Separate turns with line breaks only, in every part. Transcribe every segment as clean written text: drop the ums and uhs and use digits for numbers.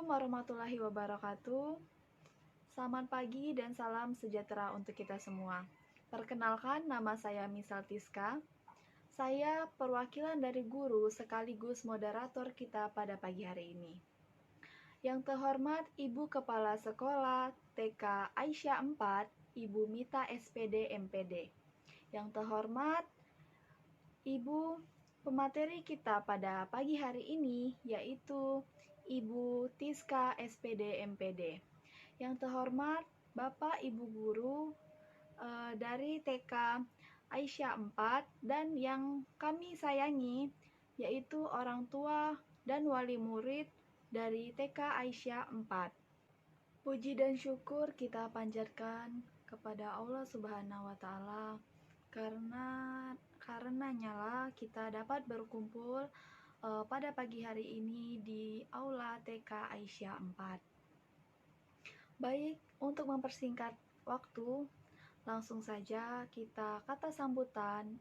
Assalamualaikum warahmatullahi wabarakatuh. Selamat pagi dan salam sejahtera untuk kita semua. Perkenalkan, nama saya Misal Tiska. Saya perwakilan dari guru sekaligus moderator kita pada pagi hari ini. Yang terhormat Ibu Kepala Sekolah TK Aisyah 4, Ibu Mita SPD MPD. Yang terhormat Ibu pemateri kita pada pagi hari ini yaitu Ibu Tiska SPD MPD. Yang terhormat Bapak Ibu Guru dari TK Aisyah 4 dan yang kami sayangi yaitu orang tua dan wali murid dari TK Aisyah 4. Puji dan syukur kita panjatkan kepada Allah Subhanahu wa taala karenanya lah kita dapat berkumpul pada pagi hari ini di Aula TK Aisyah 4. Baik, untuk mempersingkat waktu, langsung saja kita kata sambutan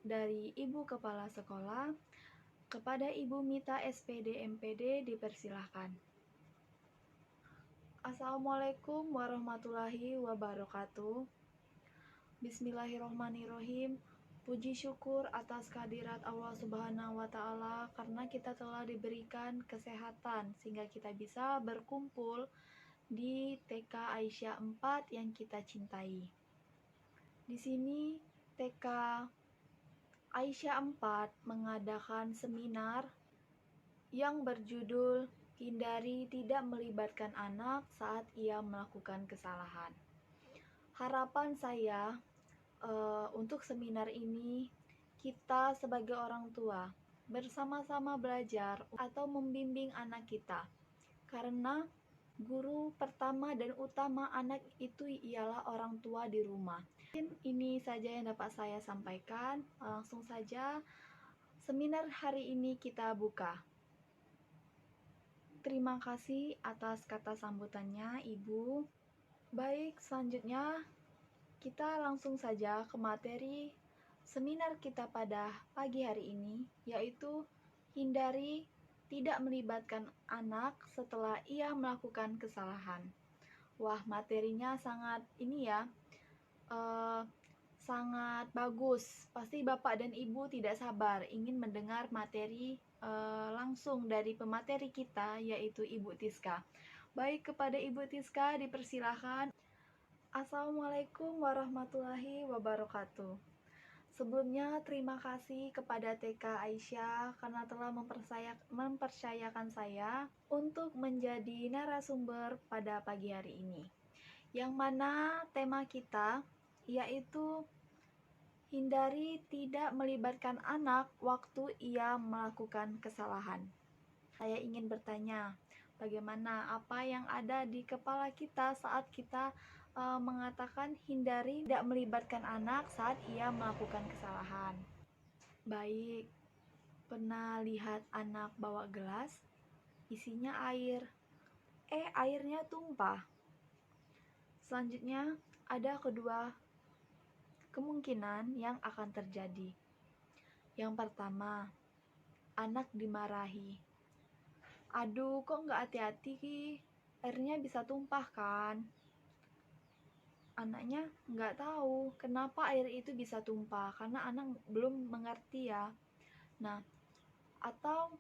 dari Ibu Kepala Sekolah kepada Ibu Mita SPD MPD, dipersilahkan. Assalamualaikum warahmatullahi wabarakatuh. Bismillahirrohmanirrohim. Puji syukur atas kehadirat Allah Subhanahu wa taala karena kita telah diberikan kesehatan sehingga kita bisa berkumpul di TK Aisyah 4 yang kita cintai. Di sini TK Aisyah 4 mengadakan seminar yang berjudul Hindari Tidak Melibatkan Anak Saat Ia Melakukan Kesalahan. Harapan saya untuk seminar ini kita sebagai orang tua bersama-sama belajar atau membimbing anak kita, karena guru pertama dan utama anak itu ialah orang tua di rumah. Mungkin ini saja yang dapat saya sampaikan. Langsung saja seminar hari ini kita buka. Terima kasih atas kata sambutannya, Ibu. Baik, selanjutnya kita langsung saja ke materi seminar kita pada pagi hari ini, yaitu hindari tidak melibatkan anak setelah ia melakukan kesalahan. Wah, materinya sangat sangat bagus. Pasti Bapak dan Ibu tidak sabar ingin mendengar materi langsung dari pemateri kita, yaitu Ibu Tiska. Baik, kepada Ibu Tiska dipersilahkan. Assalamualaikum warahmatullahi wabarakatuh. Sebelumnya terima kasih kepada TK Aisyah karena telah mempercayakan saya untuk menjadi narasumber pada pagi hari ini. Yang mana tema kita yaitu hindari tidak melibatkan anak waktu ia melakukan kesalahan. Saya ingin bertanya, bagaimana apa yang ada di kepala kita saat kita mengatakan hindari tidak melibatkan anak saat ia melakukan kesalahan? Baik, pernah lihat anak bawa gelas, isinya air, airnya tumpah. Selanjutnya, ada kedua kemungkinan yang akan terjadi. Yang pertama, anak dimarahi. Aduh, kok nggak hati-hati, airnya bisa tumpah kan? Anaknya nggak tahu kenapa air itu bisa tumpah, karena anak belum mengerti ya. Nah, atau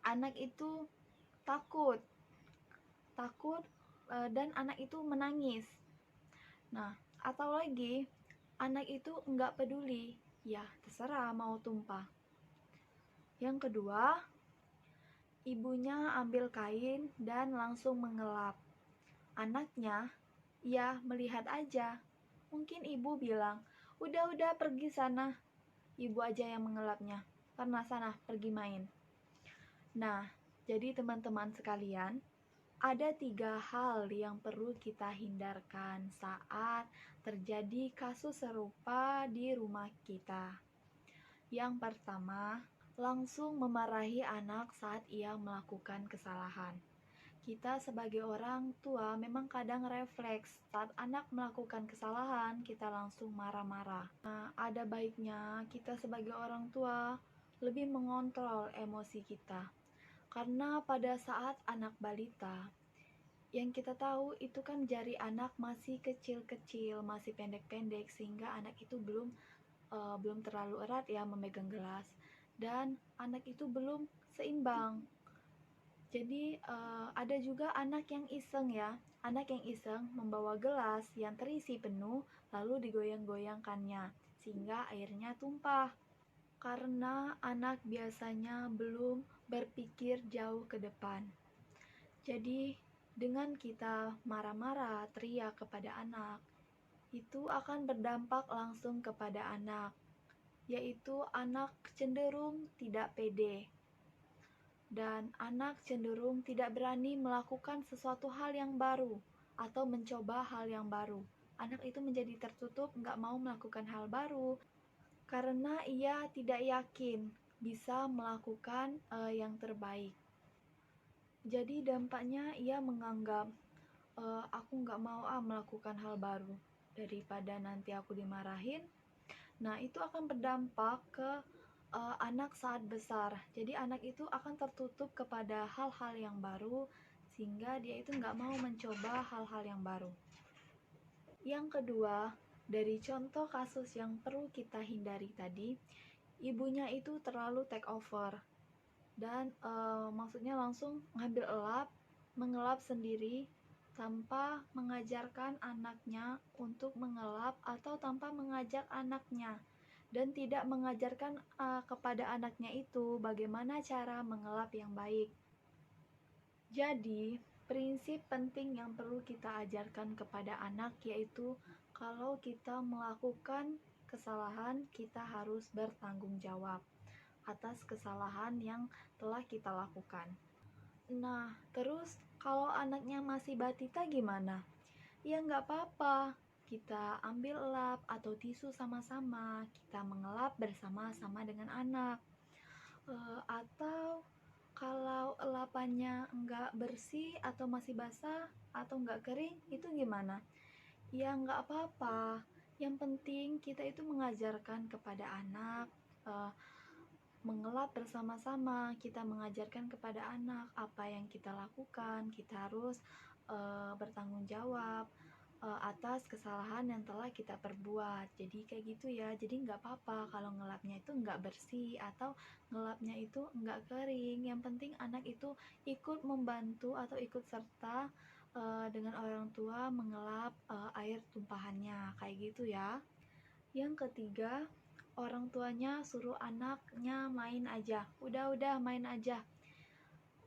anak itu takut dan anak itu menangis. Nah, atau lagi anak itu nggak peduli, ya terserah mau tumpah. Yang kedua, ibunya ambil kain dan langsung mengelap. Anaknya, ya melihat aja. Mungkin ibu bilang, udah pergi sana. Ibu aja yang mengelapnya, karena sana pergi main. Nah, jadi teman-teman sekalian, ada 3 hal yang perlu kita hindarkan saat terjadi kasus serupa di rumah kita. Yang pertama, langsung memarahi anak saat ia melakukan kesalahan. Kita sebagai orang tua memang kadang refleks saat anak melakukan kesalahan, kita langsung marah-marah. Nah, ada baiknya kita sebagai orang tua lebih mengontrol emosi kita. Karena pada saat anak balita, yang kita tahu itu kan jari anak masih kecil-kecil, masih pendek-pendek, sehingga anak itu belum terlalu erat ya memegang gelas, dan anak itu belum seimbang. Jadi ada juga anak yang iseng ya, anak yang iseng membawa gelas yang terisi penuh lalu digoyang-goyangkannya sehingga airnya tumpah. Karena anak biasanya belum berpikir jauh ke depan. Jadi, dengan kita marah-marah, teriak kepada anak, itu akan berdampak langsung kepada anak, yaitu anak cenderung tidak pede, dan anak cenderung tidak berani melakukan sesuatu hal yang baru atau mencoba hal yang baru. Anak itu menjadi tertutup, nggak mau melakukan hal baru, karena ia tidak yakin bisa melakukan yang terbaik. Jadi dampaknya ia menganggap aku nggak mau melakukan hal baru daripada nanti aku dimarahin. Nah itu akan berdampak ke anak saat besar. Jadi anak itu akan tertutup kepada hal-hal yang baru sehingga dia itu nggak mau mencoba hal-hal yang baru. Yang kedua, dari contoh kasus yang perlu kita hindari tadi, ibunya itu terlalu take over dan maksudnya langsung ngambil mengelap sendiri tanpa mengajarkan anaknya untuk mengelap atau tanpa mengajak anaknya, dan tidak mengajarkan kepada anaknya itu bagaimana cara mengelap yang baik. Jadi, prinsip penting yang perlu kita ajarkan kepada anak yaitu kalau kita melakukan kesalahan, kita harus bertanggung jawab atas kesalahan yang telah kita lakukan. Nah, terus kalau anaknya masih batita gimana? Ya nggak apa-apa, kita ambil lap atau tisu sama-sama, kita mengelap bersama-sama dengan anak. Atau kalau lapannya nggak bersih atau masih basah atau nggak kering, itu gimana? Ya nggak apa-apa, yang penting kita itu mengajarkan kepada anak mengelap bersama-sama. Kita mengajarkan kepada anak apa yang kita lakukan, kita harus bertanggung jawab atas kesalahan yang telah kita perbuat. Jadi kayak gitu ya, jadi nggak apa-apa kalau ngelapnya itu nggak bersih atau ngelapnya itu nggak kering. Yang penting anak itu ikut membantu atau ikut serta dengan orang tua mengelap air tumpahannya, kayak gitu ya. Yang ketiga, orang tuanya suruh anaknya main aja, udah main aja,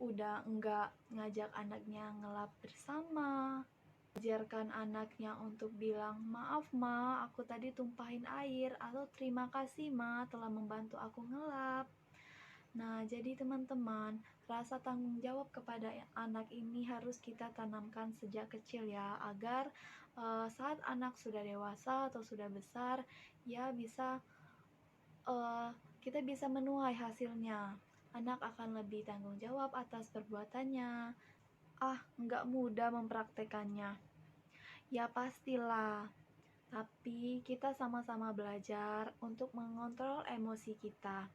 udah enggak ngajak anaknya ngelap bersama, ajarkan anaknya untuk bilang maaf ma, aku tadi tumpahin air, atau terima kasih ma telah membantu aku ngelap. Nah, jadi teman-teman, rasa tanggung jawab kepada anak ini harus kita tanamkan sejak kecil ya, agar saat anak sudah dewasa atau sudah besar, ya kita bisa menuai hasilnya. Anak akan lebih tanggung jawab atas perbuatannya. Nggak mudah mempraktekannya. Ya pastilah, tapi kita sama-sama belajar untuk mengontrol emosi kita.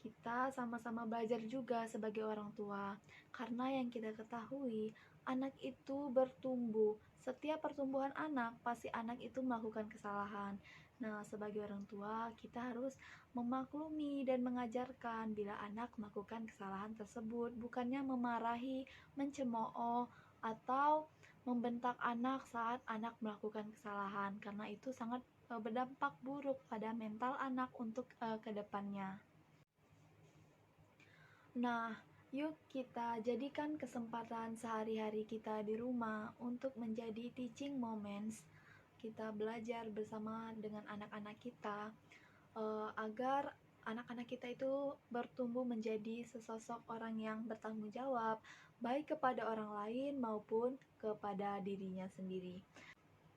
Kita sama-sama belajar juga sebagai orang tua, karena yang kita ketahui, anak itu bertumbuh. Setiap pertumbuhan anak, pasti anak itu melakukan kesalahan. Nah, sebagai orang tua, kita harus memaklumi dan mengajarkan bila anak melakukan kesalahan tersebut, bukannya memarahi, mencemooh, atau membentak anak saat anak melakukan kesalahan, karena itu sangat berdampak buruk pada mental anak untuk kedepannya. Nah, yuk kita jadikan kesempatan sehari-hari kita di rumah untuk menjadi teaching moments. Kita belajar bersama dengan anak-anak kita agar anak-anak kita itu bertumbuh menjadi sesosok orang yang bertanggung jawab, baik kepada orang lain maupun kepada dirinya sendiri.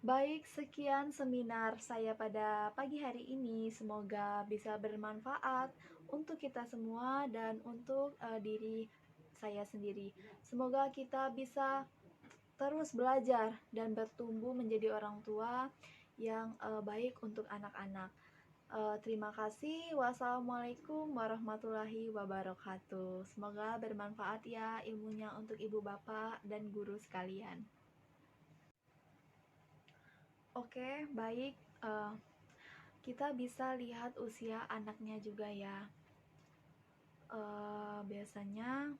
Baik, sekian seminar saya pada pagi hari ini. Semoga bisa bermanfaat untuk kita semua dan untuk diri saya sendiri. Semoga kita bisa terus belajar dan bertumbuh menjadi orang tua yang baik untuk anak-anak. Terima kasih. Wassalamualaikum warahmatullahi wabarakatuh. Semoga bermanfaat ya ilmunya untuk ibu bapak dan guru sekalian. Oke, baik. Kita bisa lihat usia anaknya juga ya. Biasanya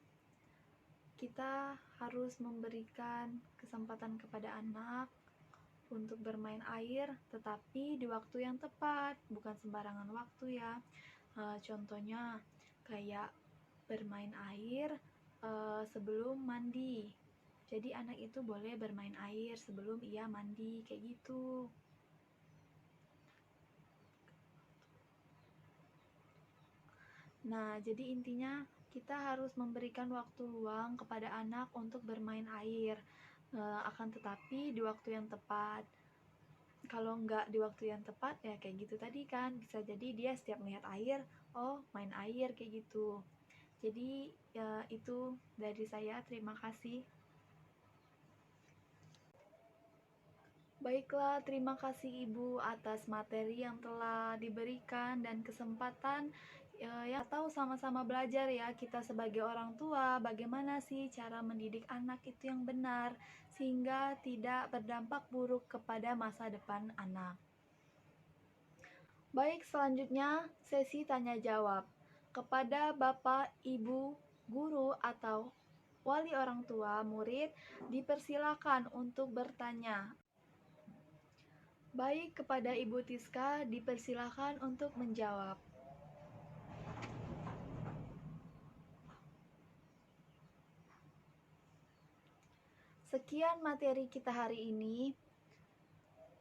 kita harus memberikan kesempatan kepada anak untuk bermain air, tetapi di waktu yang tepat, bukan sembarangan waktu ya. Contohnya kayak bermain air sebelum mandi. Jadi anak itu boleh bermain air sebelum ia mandi, kayak gitu. Nah, jadi intinya kita harus memberikan waktu luang kepada anak untuk bermain air, akan tetapi di waktu yang tepat. Kalau nggak di waktu yang tepat ya kayak gitu tadi kan, bisa jadi dia setiap melihat air, oh main air kayak gitu. Jadi ya itu dari saya, terima kasih. Baiklah, terima kasih Ibu atas materi yang telah diberikan dan kesempatan yang tahu sama-sama belajar ya, kita sebagai orang tua bagaimana sih cara mendidik anak itu yang benar sehingga tidak berdampak buruk kepada masa depan anak. Baik, selanjutnya sesi tanya jawab. Kepada Bapak, Ibu, guru atau wali orang tua murid dipersilakan untuk bertanya. Baik, kepada Ibu Tiska dipersilakan untuk menjawab. Sekian materi kita hari ini.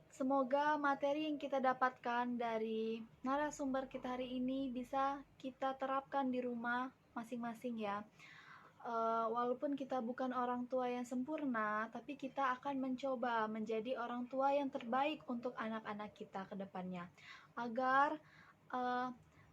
Semoga materi yang kita dapatkan dari narasumber kita hari ini bisa kita terapkan di rumah masing-masing ya. Walaupun kita bukan orang tua yang sempurna, tapi kita akan mencoba menjadi orang tua yang terbaik untuk anak-anak kita ke depannya. Agar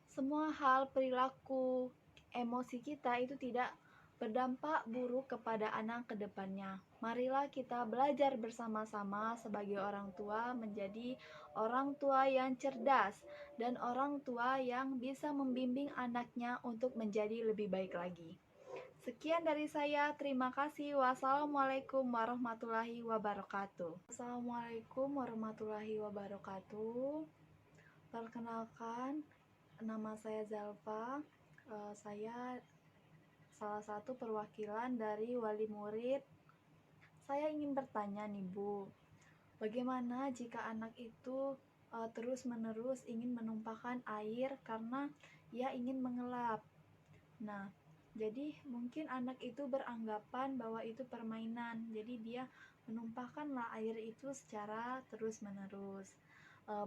semua hal, perilaku, emosi kita itu tidak berdampak buruk kepada anak ke depannya. Marilah kita belajar bersama-sama sebagai orang tua menjadi orang tua yang cerdas dan orang tua yang bisa membimbing anaknya untuk menjadi lebih baik lagi. Sekian dari saya, terima kasih. Wassalamualaikum warahmatullahi wabarakatuh. Assalamualaikum warahmatullahi wabarakatuh. Perkenalkan, nama saya Zalfa. Saya salah satu perwakilan dari wali murid. Saya ingin bertanya nih Bu, bagaimana jika anak itu terus-menerus ingin menumpahkan air karena ia ingin mengelap? Nah, jadi mungkin anak itu beranggapan bahwa itu permainan, jadi dia menumpahkanlah air itu secara terus-menerus.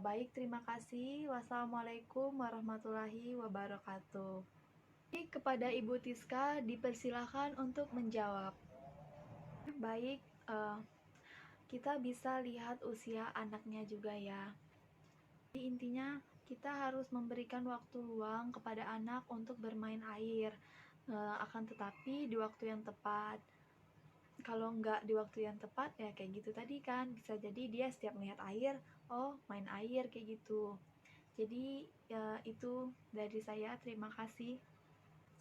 Baik, terima kasih. Wassalamualaikum warahmatullahi wabarakatuh. Kepada Ibu Tiska dipersilakan untuk menjawab. Baik, kita bisa lihat usia anaknya juga ya. Jadi intinya kita harus memberikan waktu luang kepada anak untuk bermain air, akan tetapi di waktu yang tepat. Kalau nggak di waktu yang tepat ya kayak gitu tadi kan, bisa jadi dia setiap melihat air, oh main air kayak gitu. Jadi ya itu dari saya, terima kasih.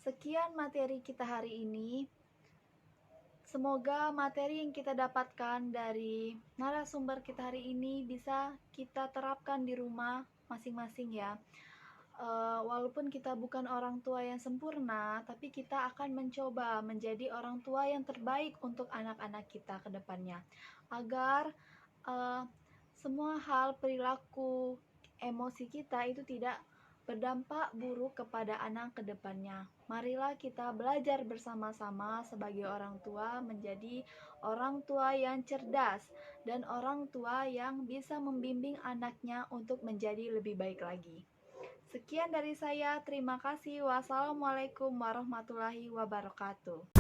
Sekian materi kita hari ini. Semoga materi yang kita dapatkan dari narasumber kita hari ini bisa kita terapkan di rumah masing-masing ya. Walaupun kita bukan orang tua yang sempurna, tapi kita akan mencoba menjadi orang tua yang terbaik untuk anak-anak kita ke depannya. Agar semua hal, perilaku, emosi kita itu tidak berdampak buruk kepada anak ke depannya. Marilah kita belajar bersama-sama sebagai orang tua menjadi orang tua yang cerdas dan orang tua yang bisa membimbing anaknya untuk menjadi lebih baik lagi. Sekian dari saya, terima kasih. Wassalamualaikum warahmatullahi wabarakatuh.